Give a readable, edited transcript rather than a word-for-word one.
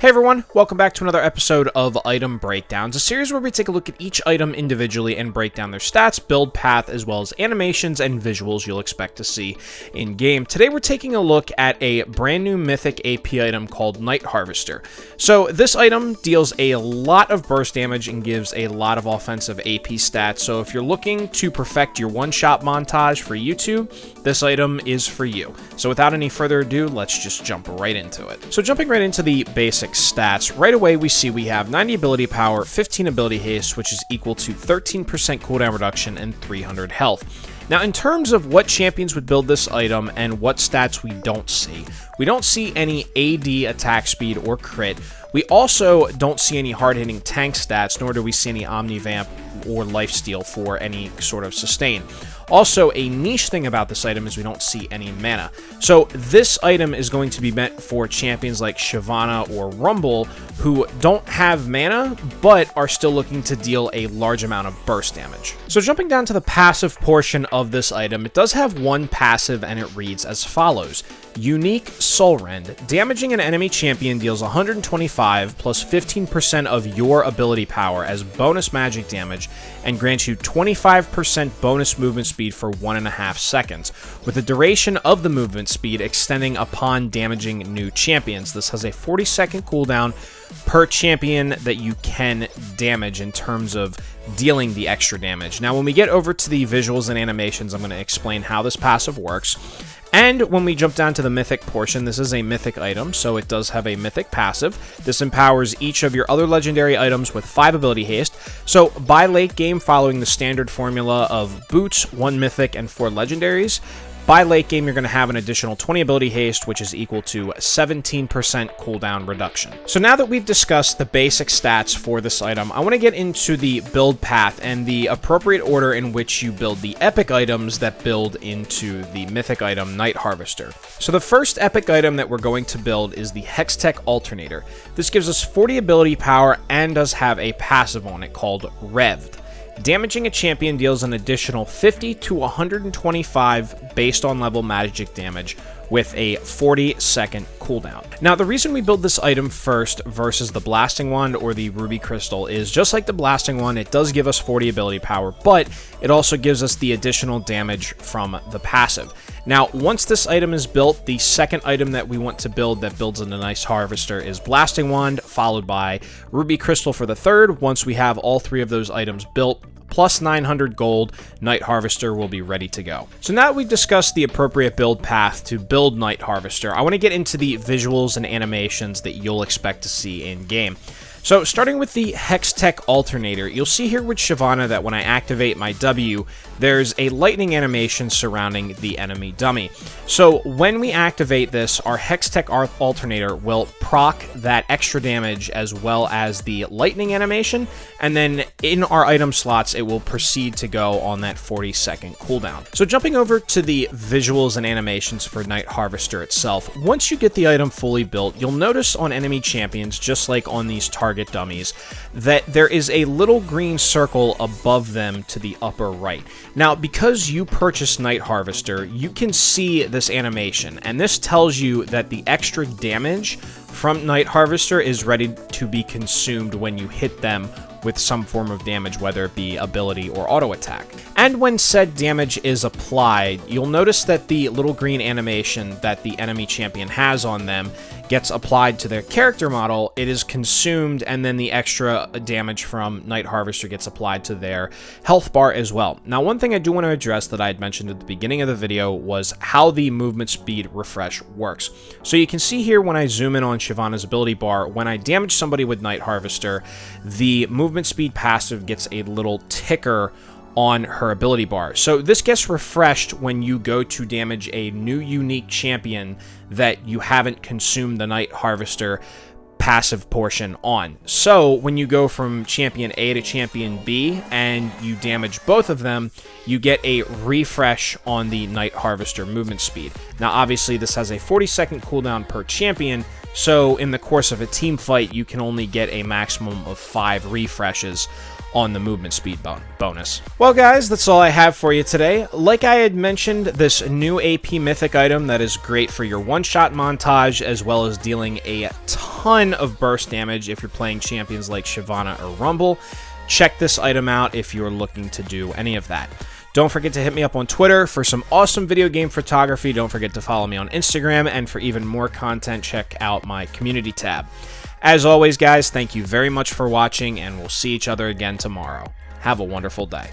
Hey everyone, welcome back to another episode of Item Breakdowns, a series where we take a look at each item individually and break down their stats, build path, as well as animations and visuals you'll expect to see in-game. Today we're taking a look at a brand new Mythic AP item called Night Harvester. So this item deals a lot of burst damage and gives a lot of offensive AP stats, so if you're looking to perfect your one-shot montage for YouTube, this item is for you. So without any further ado, let's just jump right into it. So jumping right into the basic stats, right away we see we have 90 ability power, 15 ability haste, which is equal to 13% cooldown reduction and 300 health. Now, in terms of what champions would build this item and what stats we don't see any AD attack speed or crit. We also don't see any hard-hitting tank stats, nor do we see any Omnivamp or lifesteal for any sort of sustain. Also, a niche thing about this item is we don't see any mana. So this item is going to be meant for champions like Shyvana or Rumble who don't have mana, but are still looking to deal a large amount of burst damage. So jumping down to the passive portion of this item, it does have one passive and it reads as follows. Unique Soul Rend. Damaging an enemy champion deals 125 plus 15% of your ability power as bonus magic damage and grants you 25% bonus movement speed for 1.5 seconds, with the duration of the movement speed extending upon damaging new champions. This has a 40-second cooldown per champion that you can damage in terms of dealing the extra damage. Now, when we get over to the visuals and animations, I'm going to explain how this passive works. And when we jump down to the Mythic portion, this is a Mythic item, so it does have a Mythic passive. This empowers each of your other legendary items with 5 ability haste. So by late game, following the standard formula of boots, 1 Mythic, and 4 legendaries, by late game, you're going to have an additional 20 ability haste, which is equal to 17% cooldown reduction. So now that we've discussed the basic stats for this item, I want to get into the build path and the appropriate order in which you build the epic items that build into the mythic item Night Harvester. So the first epic item that we're going to build is the Hextech Alternator. This gives us 40 ability power and does have a passive on it called Revved. Damaging a champion deals an additional 50 to 125 based on level magic damage with a 40-second cooldown. Now, the reason we build this item first versus the Blasting Wand or the Ruby Crystal is just like the Blasting Wand, it does give us 40 ability power, but it also gives us the additional damage from the passive. Now, once this item is built, the second item that we want to build that builds into Night Harvester is Blasting Wand, followed by Ruby Crystal for the third. Once we have all 3 of those items built, plus 900 gold, Night Harvester will be ready to go. So now that we've discussed the appropriate build path to build Night Harvester, I want to get into the visuals and animations that you'll expect to see in-game. So starting with the Hextech Alternator, you'll see here with Shyvana that when I activate my W, there's a lightning animation surrounding the enemy dummy. So when we activate this, our Hextech Alternator will proc that extra damage as well as the lightning animation, and then in our item slots, it will proceed to go on that 40-second cooldown. So jumping over to the visuals and animations for Night Harvester itself, once you get the item fully built, you'll notice on enemy champions, just like on these target dummies, that there is a little green circle above them to the upper right. Now, because you purchased Night Harvester, you can see this animation, and this tells you that the extra damage from Night Harvester is ready to be consumed when you hit them with some form of damage, whether it be ability or auto attack. And when said damage is applied, you'll notice that the little green animation that the enemy champion has on them gets applied to their character model, it is consumed, and then the extra damage from Night Harvester gets applied to their health bar as well. Now, one thing I do want to address that I had mentioned at the beginning of the video was how the movement speed refresh works. So you can see here when I zoom in on Shyvana's ability bar, when I damage somebody with Night Harvester, the movement speed passive gets a little ticker on her ability bar. So this gets refreshed when you go to damage a new unique champion that you haven't consumed the Night Harvester passive portion on. So when you go from champion A to champion B and you damage both of them, you get a refresh on the Night Harvester movement speed. Now obviously this has a 40-second cooldown per champion, so in the course of a team fight you can only get a maximum of 5 refreshes on the movement speed bonus. Well guys, that's all I have for you today. Like I had mentioned, this new AP Mythic item that is great for your one-shot montage as well as dealing a ton ton of burst damage if you're playing champions like Shyvana or Rumble. Check this item out if you're looking to do any of that. Don't forget to hit me up on Twitter for some awesome video game photography. Don't forget to follow me on Instagram, and for even more content, check out my community tab. As always, guys, thank you very much for watching, and we'll see each other again tomorrow. Have a wonderful day.